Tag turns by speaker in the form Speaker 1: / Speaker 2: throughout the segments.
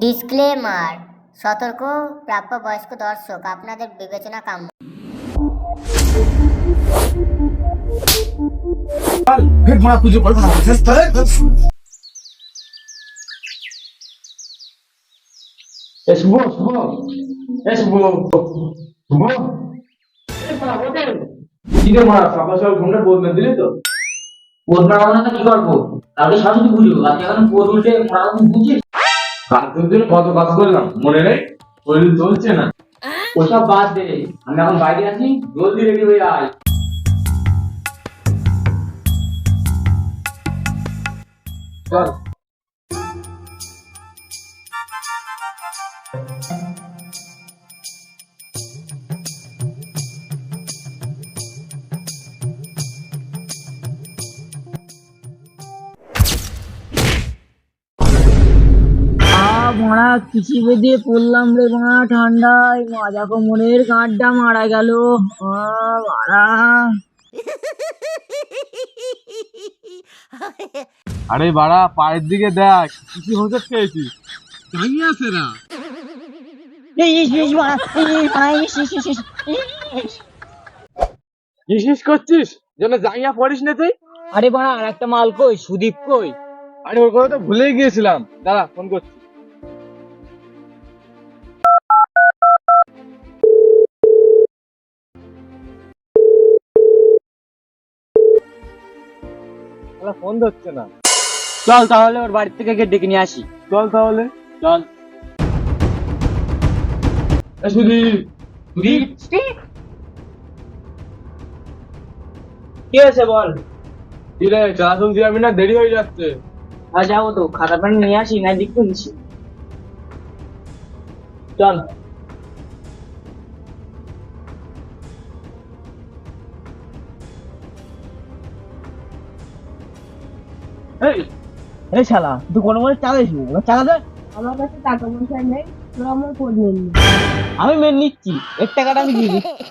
Speaker 1: Disclaimer, সতর্ক, প্রাপ্তবয়স্ক দর্শক আপনাদের বিবেচনা কাম্য।
Speaker 2: फिर मारा तुझे पढ़ बना
Speaker 3: এ শুভ শুভ এ শুভ শুভ কি রে মা সকাল সকাল ঘুমটা বদলে দিলি তো?
Speaker 4: বদনা বানাতে কি করবো? তাহলে সরস্বতী পুজো আজকে এখন পদ উল্টে মারা বুঝিস?
Speaker 3: কাজের জন্য কত কাজ করলাম মনে নেই, শরীর চলছে না।
Speaker 4: ওসব বাদ দে, আমি এখন বাইরে আছি, জলদি রেডি হয়ে আয়।
Speaker 3: চল
Speaker 5: মারা কিসি বেঁধে পড়লাম রে মারা, ঠান্ডায় মজা কোমরের গাঁটটা মারা গেল মারা।
Speaker 3: আরে বাড়া পায়ের দিকে দেখ, কিছু হোঁচট খেয়েছিস? জানি আছে না ইস করছিস যেন জাঙ্গিয়া পড়িস না তুই।
Speaker 5: আরে বাড়া আর একটা মাল কই, সুদীপ কই?
Speaker 3: আরে ওর কথা তো ভুলেই গিয়েছিলাম, দাঁড়া ফোন করছি। ফোন ধরছে না।
Speaker 5: চল তাহলে ওর বাড়ি থেকে গিয়ে ডেকে নিয়ে আসি।
Speaker 3: চল তাহলে
Speaker 5: চল।
Speaker 3: সুদীপ সুদীপ
Speaker 5: কি হয়েছে বল?
Speaker 3: কি রে চলাচল যাবি না? দেরি হয়ে যাচ্ছে।
Speaker 5: আর যাবো তো, খাতা প্যান্ট নিয়ে আসি না দিক করছি। চল। এই শালা তুই কোনো মনে চালাইছি, চালা দে।
Speaker 6: আমার কাছে টাকা পয়সা নেই, তোরা আমার ফোন নিয়ে নি।
Speaker 5: আমি মেন নিচ্ছি, এর টাকাটা আমি দিয়ে দিচ্ছি।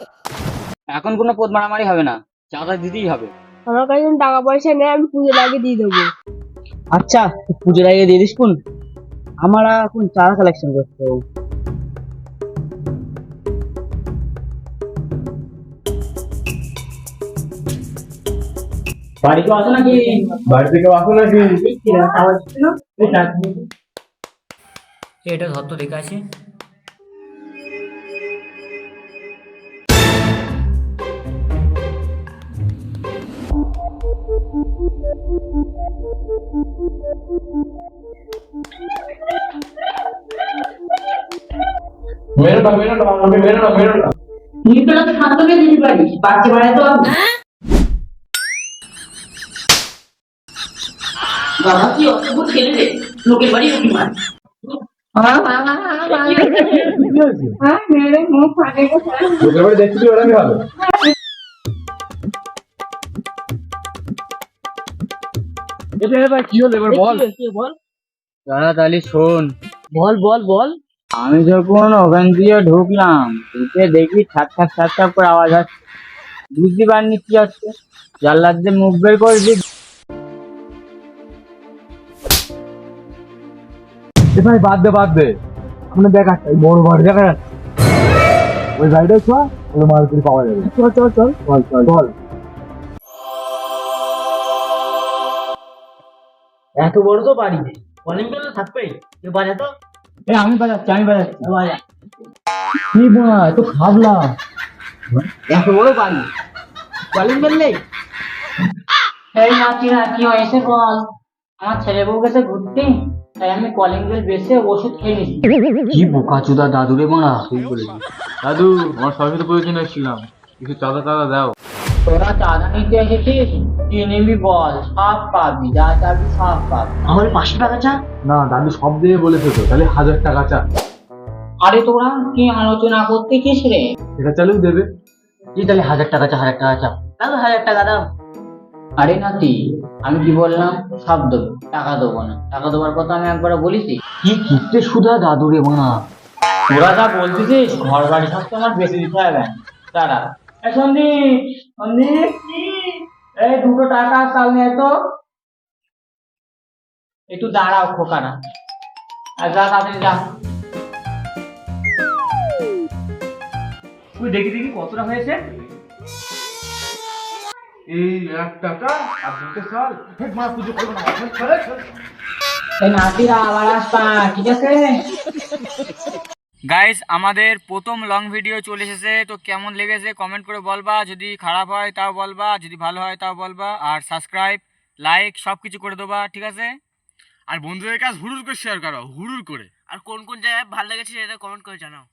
Speaker 4: এখন কোনো পদ মারামারি হবে না, চাঁদা দিতেই হবে।
Speaker 6: আমার কাছে টাকা পয়সা নেই, আমি পুজো লাগিয়ে দিয়ে দেবো।
Speaker 5: আচ্ছা তুই পুজোর আগে দিয়ে দিস কোন, আমার এখন চারা কালেকশন করতে হবে।
Speaker 4: বাড়ি তো আসো নাকি?
Speaker 3: বাড়ি থেকে আসো নাকি?
Speaker 4: এটা ধর তো দেখে আসি।
Speaker 3: মেরোটা মেরোটা আমাকে মেরোটা মেরোটা।
Speaker 4: তুই তো না শান্তকে দিতে পারিস, বাচ্চা বাড়ায় তো আমি। বাবা কি অদ্ভুত ছেলে রে, লোকের বাড়ি রুটি মার।
Speaker 6: হ্যাঁ, মেরে মুখ ফাটে গেছে।
Speaker 3: তোদের বাড়ি দেখছি ওরা ভালো। এটা এবার কি হলো এবার বল।
Speaker 5: বল
Speaker 4: তাড়াতাড়ি শোন,
Speaker 5: বল বল বল।
Speaker 4: আমি যখন ওখান দিয়ে ঢুকলাম, ঢুকে দেখি ছাপ ছাপ ছাপ ছাপ করে আওয়াজ হচ্ছে, বুঝতে পারিনি কি হচ্ছে। জানলার দিয়ে মুখ বের করছি,
Speaker 3: ভাই বাদ দে বাদ দে, আমরা দেখা বড় বাড়ি দেখা যাচ্ছে, ওই গাড়িটা ছোঁয়া ওগুলো মাল করে পাওয়া যাবে। চল চল চল চল চল চল।
Speaker 5: এত বড় তো বাড়ি নেই, কলিং বেল থাকবেই, তুই বাজা তো।
Speaker 4: আমি বাজাচ্ছি আমি বাজাচ্ছি।
Speaker 5: বাজা।
Speaker 4: কি বলা তো খাবলা,
Speaker 5: এত বড় বাড়ি, কলিং বেল নেই।
Speaker 4: এই নাতিরা কি হয়েছে বল? আমার ছেলে বউ গেছে ঘুরতে, তাই আমি কলিং বেল বেসে ওষুধ খেয়ে নিচ্ছি। কি বোকা চুদা দাদু রে মারা।
Speaker 3: দাদু আমার সরস্বতী পুজোর জন্য এসেছিলাম, কিছু চাঁদা চাঁদা দাও।
Speaker 4: তোরা চাঁদা নিতে এসেছিস, কি নিবি বল? সব পাবি, যা চাবি সব পাবি।
Speaker 5: আমার 500 টাকা চা।
Speaker 3: না দাদু সব দিয়ে বলেছে তো, তাহলে 1000 টাকা চা।
Speaker 4: আরে তোরা কি আলোচনা করতে কিস রে?
Speaker 3: এটা চালু দেবে।
Speaker 4: কি তাহলে 1000 টাকা চা, 1000 টাকা চা।
Speaker 5: দাদা 1000 টাকা দাও।
Speaker 4: আরে নাতি, আমি কি বললাম? সব দেবো, টাকা দেবো না। টাকা দেওয়ার কথা আমি একবার বলিছি?
Speaker 5: কি কিপটে সুদা দাদু রে মারা।
Speaker 4: তোরা যা বলতেছিস ঘর বাড়ি সব তো আমার বেশি দিতে হবে। দাঁড়া, এই সন্দীপ, সন্দীপ, এই 2 টাকা চাল নিয়ে তো। একটু দাঁড়াও খোকারা। আর যা তাড়াতাড়ি যা।
Speaker 2: তুই দেখি দেখি কতটা হয়েছে। এই 1 টাকা আর 2 সাল হেড মারা পুজো করবো না। চলে চলে।
Speaker 4: এই নাতিরা আবার আসবা, ঠিক আছে? গাইস, আমাদের প্রথম লং ভিডিও চলে এসেছে, তো কেমন লেগেছে কমেন্ট করে বলবা। যদি খারাপ হয় তাও বলবা, যদি ভালো হয় তাও বলবা। আর সাবস্ক্রাইব, লাইক সব কিছু করে দেবা, ঠিক আছে?
Speaker 2: আর বন্ধুদের কাছে হুড়ুর করে শেয়ার করো, হুড়ুর করে।
Speaker 5: আর কোন কোন জায়গায় ভালো লেগেছে সেটা কমেন্ট করে জানাও।